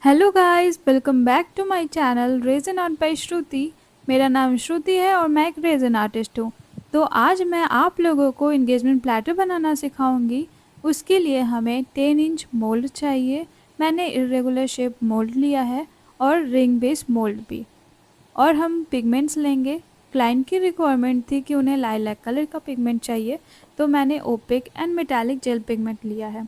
Hello guys, welcome back to my channel reason art by Shruti. मेरा नाम श्रुति है और मैं एक रेज़न आर्टिस्ट हूँ। तो आज मैं आप लोगों को इंगेजमेंट प्लैटर बनाना सिखाऊंगी। उसके लिए हमें 10 इंच मोल्ड चाहिए। मैंने इरेगुलर शेप मोल्ड लिया है और रिंग बेस मोल्ड भी। और हम पिगमेंट्स लेंगे। क्लाइंट की रिक्वायरमेंट थी कि उन्हें लाइलैक कलर का पिगमेंट चाहिए, तो मैंने opaque and metallic gel pigment लिया है।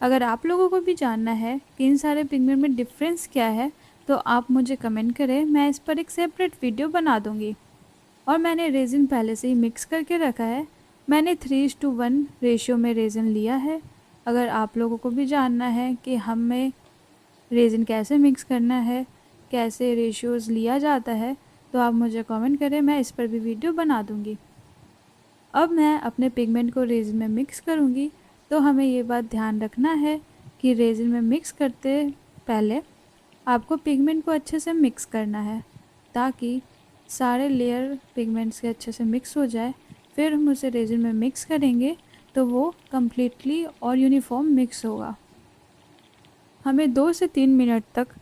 अगर आप लोगों को भी जानना है कि इन सारे पिगमेंट में डिफरेंस क्या है, तो आप मुझे कमेंट करें, मैं इस पर एक सेपरेट वीडियो बना दूंगी। और मैंने रेजिन पहले से ही मिक्स करके रखा है। मैंने 3:1 रेशियो में रेजिन लिया है। अगर आप लोगों को भी जानना है कि हमें रेजिन कैसे मिक्स करना है, कैसे रेशियोज़ लिया जाता है, तो आप मुझे कमेंट करें, मैं इस पर भी वीडियो बना दूंगी। अब मैं अपने पिगमेंट को रेजिन में मिक्स करूंगी। तो हमें ये बात ध्यान रखना है कि रेजिन में मिक्स करते पहले आपको पिगमेंट को अच्छे से मिक्स करना है, ताकि सारे लेयर पिगमेंट्स के अच्छे से मिक्स हो जाए। फिर हम उसे रेजिन में मिक्स करेंगे तो वो कम्प्लीटली और यूनिफॉर्म मिक्स होगा। हमें 2 से 3 मिनट तक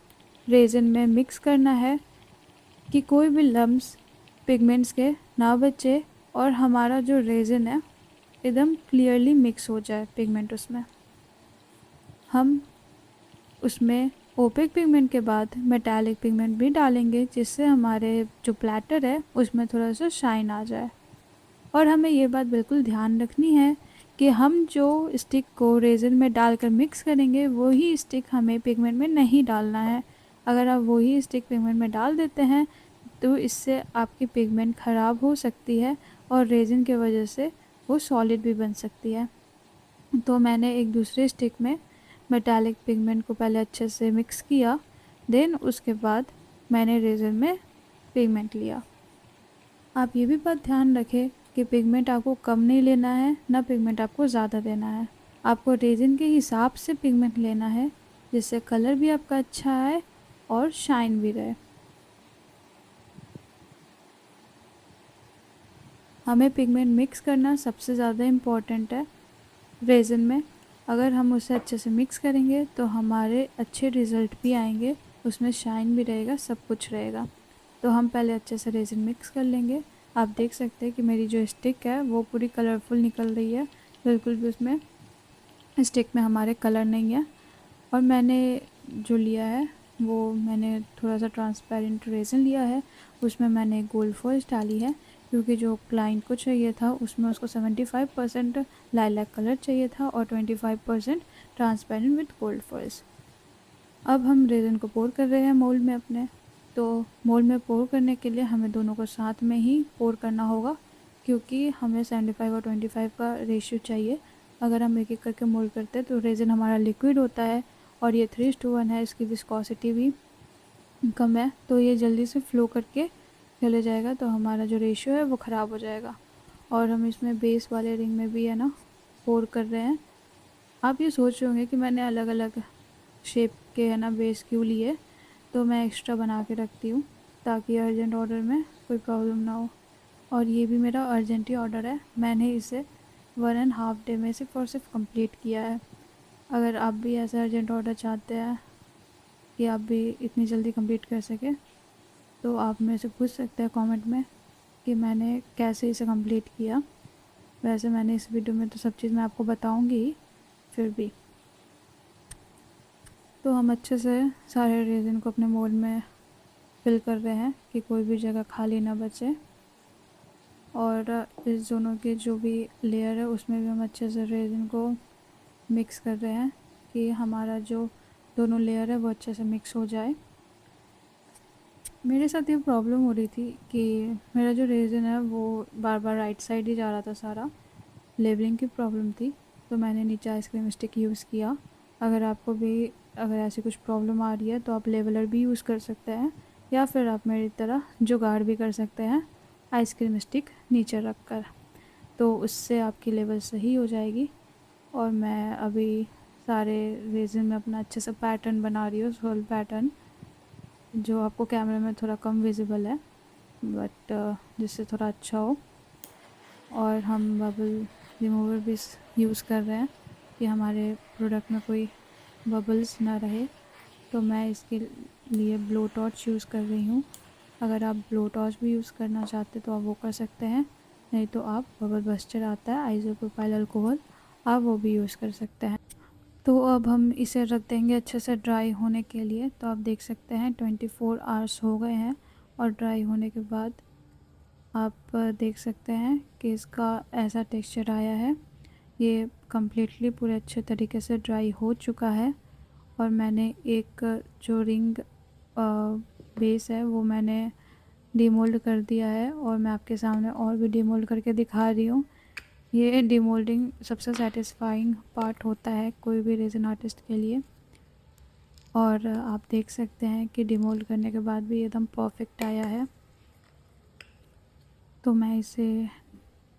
रेजिन में मिक्स करना है कि कोई भी लम्ब्स पिगमेंट्स के ना बचे और हमारा जो रेजिन है एकदम क्लियरली मिक्स हो जाए पिगमेंट उसमें। हम उसमें ओपेक पिगमेंट के बाद मेटालिक पिगमेंट भी डालेंगे, जिससे हमारे जो प्लैटर है उसमें थोड़ा सा शाइन आ जाए। और हमें ये बात बिल्कुल ध्यान रखनी है कि हम जो स्टिक को रेज़न में डालकर मिक्स करेंगे वही स्टिक हमें पिगमेंट में नहीं डालना है। अगर आप वही स्टिक पिगमेंट में डाल देते हैं तो इससे आपकी पिगमेंट ख़राब हो सकती है और रेज़न की वजह से वो सॉलिड भी बन सकती है। तो मैंने एक दूसरे स्टिक में मेटालिक पिगमेंट को पहले अच्छे से मिक्स किया, देन उसके बाद मैंने रेज़न में पिगमेंट लिया। आप ये भी बात ध्यान रखें कि पिगमेंट आपको कम नहीं लेना है, ना पिगमेंट आपको ज़्यादा देना है। आपको रेजिन के हिसाब से पिगमेंट लेना है, जिससे कलर भी आपका अच्छा आए और शाइन भी रहे। हमें पिगमेंट मिक्स करना सबसे ज़्यादा इम्पॉर्टेंट है रेजिन में। अगर हम उसे अच्छे से मिक्स करेंगे तो हमारे अच्छे रिज़ल्ट भी आएंगे, उसमें शाइन भी रहेगा, सब कुछ रहेगा। तो हम पहले अच्छे से रेजिन मिक्स कर लेंगे। आप देख सकते हैं कि मेरी जो स्टिक है वो पूरी कलरफुल निकल रही है, बिल्कुल भी उसमें स्टिक में हमारे कलर नहीं है। और मैंने जो लिया है वो मैंने थोड़ा सा ट्रांसपेरेंट रेजिन लिया है, उसमें मैंने गोल्ड फॉइल्स डाली है, क्योंकि जो क्लाइंट को चाहिए था उसमें उसको 75% लाइलैक कलर चाहिए था और 25% ट्रांसपेरेंट विद गोल्ड फॉइल्स। अब हम रेज़न को पोर कर रहे हैं मोल्ड में अपने। तो मोल्ड में पोर करने के लिए हमें दोनों को साथ में ही पोर करना होगा, क्योंकि हमें 75 और 25 का रेशियो चाहिए। अगर हम एक एक करके मोल्ड करते हैं तो रेज़न हमारा लिक्विड होता है और ये 3:1 है, इसकी विस्कोसिटी भी कम है, तो ये जल्दी से फ़्लो करके चले जाएगा, तो हमारा जो रेशियो है वो ख़राब हो जाएगा। और हम इसमें बेस वाले रिंग में भी है ना पोर कर रहे हैं। आप ये सोच रहे होंगे कि मैंने अलग अलग शेप के है ना बेस क्यों लिए, तो मैं एक्स्ट्रा बना के रखती हूँ ताकि अर्जेंट ऑर्डर में कोई प्रॉब्लम ना हो। और ये भी मेरा अर्जेंट ही ऑर्डर है, मैंने इसे 1.5 डे में सिर्फ और सिर्फ कंप्लीट किया है। अगर आप भी ऐसा अर्जेंट ऑर्डर चाहते हैं कि आप भी इतनी जल्दी कंप्लीट कर सकें, तो आप मेरे से पूछ सकते हैं कमेंट में कि मैंने कैसे इसे कंप्लीट किया। वैसे मैंने इस वीडियो में तो सब चीज़ मैं आपको बताऊंगी ही, फिर भी। तो हम अच्छे से सारे रेज़न को अपने मोल्ड में फिल कर रहे हैं कि कोई भी जगह खाली ना बचे। और इस दोनों के जो भी लेयर है उसमें भी हम अच्छे से रेज़न को मिक्स कर रहे हैं कि हमारा जो दोनों लेयर है वो अच्छे से मिक्स हो जाए। मेरे साथ ये प्रॉब्लम हो रही थी कि मेरा जो रेज़न है वो बार बार राइट साइड ही जा रहा था सारा। लेवलिंग की प्रॉब्लम थी, तो मैंने नीचे आइसक्रीम स्टिक यूज़ किया। अगर आपको भी अगर ऐसी कुछ प्रॉब्लम आ रही है तो आप लेवलर भी यूज़ कर सकते हैं, या फिर आप मेरी तरह जुगाड़ भी कर सकते हैं आइसक्रीम स्टिक नीचे रख कर, तो उससे आपकी लेवल सही हो जाएगी। और मैं अभी सारे रेज़न में अपना अच्छे से पैटर्न बना रही हूँ, सोल पैटर्न, जो आपको कैमरे में थोड़ा कम विजिबल है, बट जिससे थोड़ा अच्छा हो। और हम बबल रिमूवर भी यूज़ कर रहे हैं कि हमारे प्रोडक्ट में कोई बबल्स ना रहे। तो मैं इसके लिए ब्लो टॉर्च यूज़ कर रही हूँ। अगर आप ब्लो टॉर्च भी यूज़ करना चाहते तो आप वो कर सकते हैं, नहीं तो आप बबल बस्टर आता है आइसोप्रोपाइल अल्कोहल, आप वो भी यूज़ कर सकते हैं। तो अब हम इसे रख देंगे अच्छे से ड्राई होने के लिए। तो आप देख सकते हैं 24 आवर्स हो गए हैं और ड्राई होने के बाद आप देख सकते हैं कि इसका ऐसा टेक्सचर आया है। ये कम्प्लीटली पूरे अच्छे तरीके से ड्राई हो चुका है। और मैंने एक जो रिंग बेस है वो मैंने डीमोल्ड कर दिया है और मैं आपके सामने और भी डीमोल्ड करके दिखा रही हूँ। ये डीमोल्डिंग सबसे सेटिस्फाइंग पार्ट होता है कोई भी रेज़न आर्टिस्ट के लिए। और आप देख सकते हैं कि डीमोल्ड करने के बाद भी एकदम परफेक्ट आया है। तो मैं इसे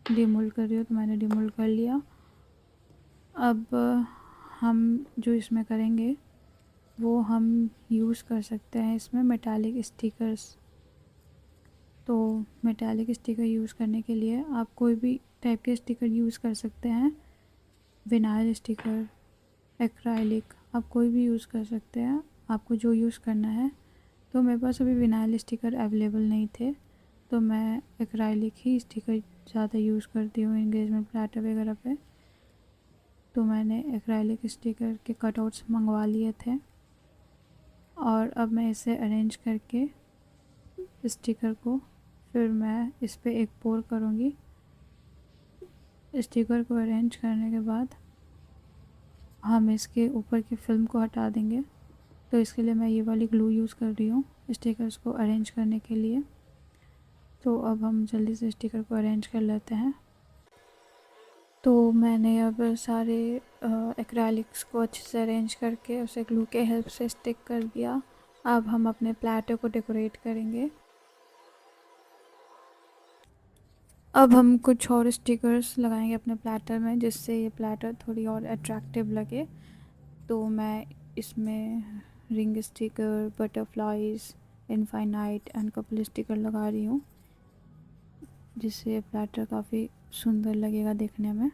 डीमोल्ड कर रही हूँ, तो मैंने डीमोल्ड कर लिया। अब हम जो इसमें करेंगे वो हम यूज़ कर सकते हैं इसमें मेटालिक स्टिकर्स। तो मेटालिक स्टिकर यूज़ करने के लिए आप कोई भी टाइप के स्टिकर यूज़ कर सकते हैं, विनाइल स्टिकर, एक्राइलिक, आप कोई भी यूज़ कर सकते हैं, आपको जो यूज़ करना है। तो मेरे पास अभी विनाइल स्टिकर अवेलेबल नहीं थे, तो मैं एक्राइलिक ही स्टिकर ज़्यादा यूज़ करती हूँ एंगेजमेंट प्लेटर वगैरह पे। तो मैंने एक्राइलिक स्टिकर के कटआउट्स मंगवा लिए थे और अब मैं इसे अरेंज करके स्टिकर को फिर मैं इस पर एक पोर करूँगी। स्टिकर को अरेंज करने के बाद हम इसके ऊपर की फिल्म को हटा देंगे। तो इसके लिए मैं ये वाली ग्लू यूज़ कर रही हूँ स्टिकर्स को अरेंज करने के लिए। तो अब हम जल्दी से स्टिकर को अरेंज कर लेते हैं। तो मैंने अब सारे एक्रेलिक्स को अच्छे से अरेंज करके उसे ग्लू के हेल्प से स्टिक कर दिया। अब हम अपने प्लेटर को डेकोरेट करेंगे। अब हम कुछ और स्टिकर्स लगाएंगे अपने प्लेटर में जिससे ये प्लेटर थोड़ी और अट्रैक्टिव लगे। तो मैं इसमें ring sticker, butterflies, infinite and couple sticker लगा रही हूँ, जिससे प्लेटर काफ़ी सुंदर लगेगा देखने में।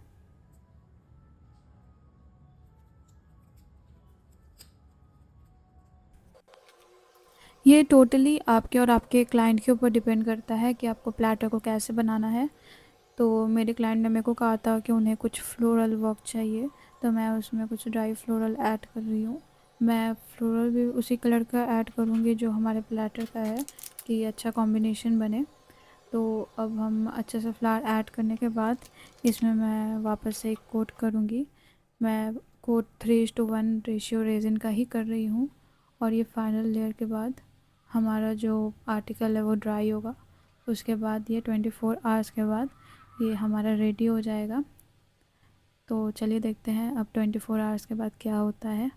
ये टोटली आपके और आपके क्लाइंट के ऊपर डिपेंड करता है कि आपको प्लेटर को कैसे बनाना है। तो मेरे क्लाइंट ने मेरे को कहा था कि उन्हें कुछ फ्लोरल वर्क चाहिए, तो मैं उसमें कुछ ड्राई फ्लोरल ऐड कर रही हूँ। मैं फ्लोरल भी उसी कलर का ऐड करूँगी जो हमारे प्लेटर का है, कि अच्छा कॉम्बिनेशन बने। तो अब हम अच्छे से फ्लावर ऐड करने के बाद इसमें मैं वापस से एक कोट करूँगी। मैं कोट 3:1 रेशियो रेजिन का ही कर रही हूँ। और ये फाइनल लेयर के बाद हमारा जो आर्टिकल है वो ड्राई होगा। उसके बाद ये 24 आवर्स के बाद ये हमारा रेडी हो जाएगा। तो चलिए देखते हैं अब 24 आवर्स के बाद क्या होता है।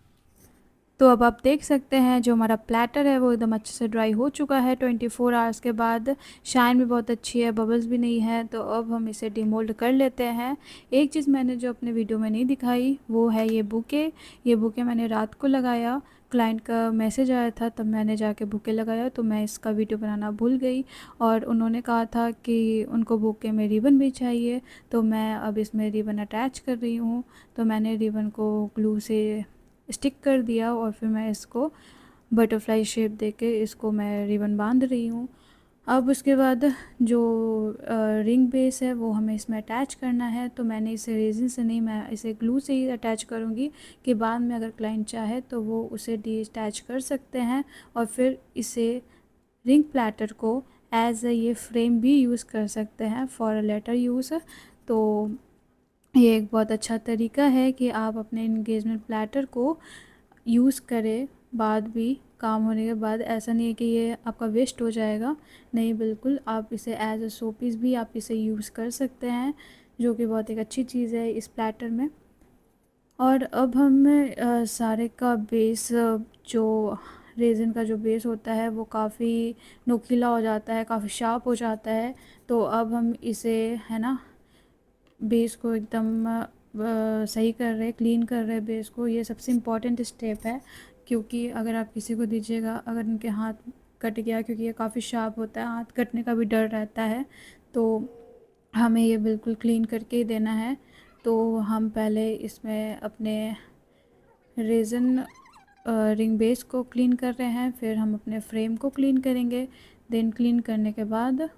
तो अब आप देख सकते हैं जो हमारा प्लेटर है वो एकदम अच्छे से ड्राई हो चुका है 24 आवर्स के बाद। शाइन भी बहुत अच्छी है, बबल्स भी नहीं है। तो अब हम इसे डिमोल्ड कर लेते हैं। एक चीज़ मैंने जो अपने वीडियो में नहीं दिखाई वो है ये बुके। ये बुके मैंने रात को लगाया, क्लाइंट का मैसेज आया था तब मैंने जाके बुके लगाया, तो मैं इसका वीडियो बनाना भूल गई। और उन्होंने कहा था कि उनको बुके में रिबन भी चाहिए, तो मैं अब इसमें रिबन अटैच कर रही हूँ। तो मैंने रिबन को ग्लू से स्टिक कर दिया और फिर मैं इसको बटरफ्लाई शेप देके इसको मैं रिबन बांध रही हूँ। अब उसके बाद जो रिंग बेस है वो हमें इसमें अटैच करना है। तो मैंने इसे रेजिन से नहीं, मैं इसे ग्लू से ही अटैच करूँगी कि बाद में अगर क्लाइंट चाहे तो वो उसे डिअटैच कर सकते हैं और फिर इसे रिंग प्लेटर को एज ये फ्रेम भी यूज़ कर सकते हैं फॉर लेटर यूज़। तो ये एक बहुत अच्छा तरीका है कि आप अपने इंगेजमेंट प्लेटर को यूज़ करें बाद भी, काम होने के बाद। ऐसा नहीं है कि ये आपका वेस्ट हो जाएगा, नहीं, बिल्कुल आप इसे एज अ शो पीस भी आप इसे यूज़ कर सकते हैं, जो कि बहुत एक अच्छी चीज़ है इस प्लेटर में। और अब हम सारे का बेस जो रेज़न का जो बेस होता है वो काफ़ी नुकीला हो जाता है, काफ़ी शार्प हो जाता है। तो अब हम इसे, है ना, बेस को एकदम सही कर रहे, क्लीन कर रहे बेस को। ये सबसे इम्पॉर्टेंट स्टेप है, क्योंकि अगर आप किसी को दीजिएगा, अगर उनके हाथ कट गया, क्योंकि ये काफ़ी शार्प होता है, हाथ कटने का भी डर रहता है, तो हमें ये बिल्कुल क्लीन करके ही देना है। तो हम पहले इसमें अपने रेज़न रिंग बेस को क्लीन कर रहे हैं, फिर हम अपने फ्रेम को क्लीन करेंगे। देन क्लीन करने के बाद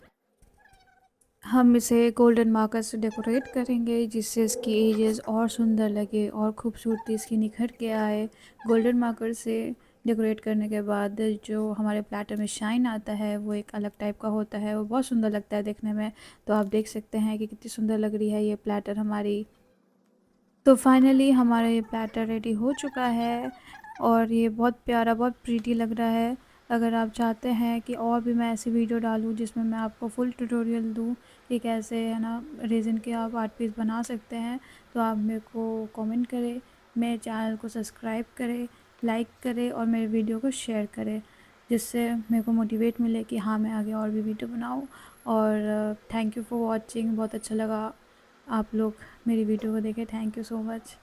हम इसे गोल्डन मार्कर से डेकोरेट करेंगे, जिससे इसकी एजेस और सुंदर लगे और खूबसूरती इसकी निखर के आए। गोल्डन मार्कर से डेकोरेट करने के बाद जो हमारे प्लेटर में शाइन आता है वो एक अलग टाइप का होता है, वो बहुत सुंदर लगता है देखने में। तो आप देख सकते हैं कि कितनी सुंदर लग रही है ये प्लेटर हमारी। तो फाइनली हमारा ये प्लेटर रेडी हो चुका है और ये बहुत प्यारा, बहुत प्रीटी लग रहा है। अगर आप चाहते हैं कि और भी मैं ऐसी वीडियो डालूं जिसमें मैं आपको फुल ट्यूटोरियल दूं कि कैसे है ना रेज़िन के आप आर्ट पीस बना सकते हैं, तो आप मेरे को कमेंट करें, मेरे चैनल को सब्सक्राइब करें, लाइक करें और मेरे वीडियो को शेयर करें, जिससे मेरे को मोटिवेट मिले कि हाँ मैं आगे और भी वीडियो बनाऊँ। और थैंक यू फॉर वॉचिंग। बहुत अच्छा लगा आप लोग मेरी वीडियो को देखें। Thank you so much.